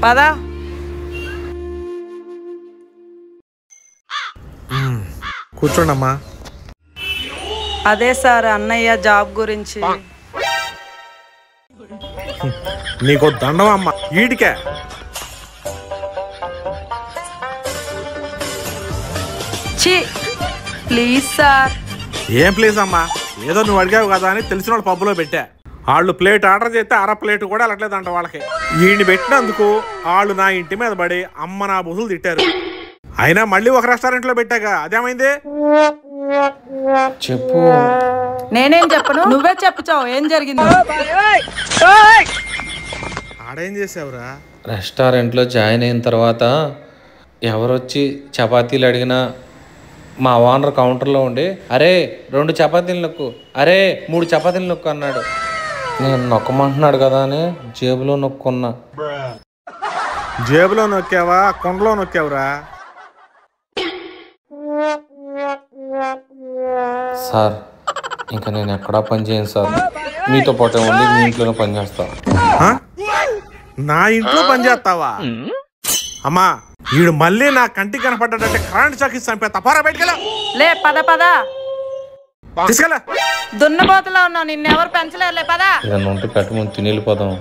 పదా. కూర్చోండమ్మా. అదే సార్ అన్నయ్య జాబ్ గురించి. నీకు దండం అమ్మా. ఈడికే ప్లీజ్ సార్. ఏం ప్లీజ్ అమ్మా, ఏదో నువ్వు అడిగావు కదా అని తెలిసిన వాళ్ళు పబ్బులో పెట్టా. వాళ్ళు ప్లేట్ ఆర్డర్ చేస్తే అర ప్లేట్ కూడా వెళ్ళట్లేదంట వాళ్ళకి. ఈయన పెట్టినందుకు వాళ్ళు నా ఇంటి మీద పడి అమ్మ నా బుసులు తిట్టారు. అయినా మళ్ళీ ఒక రెస్టారెంట్ లో పెట్టాక అదేమైంది చెప్పు. నేనేం చెప్పను, నువ్వే చెప్పుచావు ఏం జరిగింది. ఆడేం చేసావురా? రెస్టారెంట్లో జాయిన్ అయిన తర్వాత ఎవరొచ్చి చపాతీలు అడిగినా మా ఓనర్ కౌంటర్లో ఉండి అరే 2 చపాతీలు నొక్కు, అరే 3 చపాతీలు నొక్కు అన్నాడు. నేను నొక్కమంటున్నాడు కదా అని జేబులో నొక్కున్నా. జేబులో నొక్కావా కొండలో నొక్కావురా? సార్ ఇంకా నేను ఎక్కడా పని చేయను సార్, మీతో పాటు ఉండి మీ ఇంట్లోనే పని చేస్తా. నా ఇంట్లో పని చేస్తావా? అమ్మా వీడు మళ్ళీ నా కంటికి కనపడ్డాడంటే కరెంట్ చాకి చంపే తపారా. బయటకెళ్ళా లే పద పద. తీసుకెళ్ళా. దున్నపోతులో ఉన్నావు, నిన్నెవరు పెంచలేరులే పదా. ఏదన్నా ఉంటే పెట్టమని తిని వెళ్ళిపోదాం.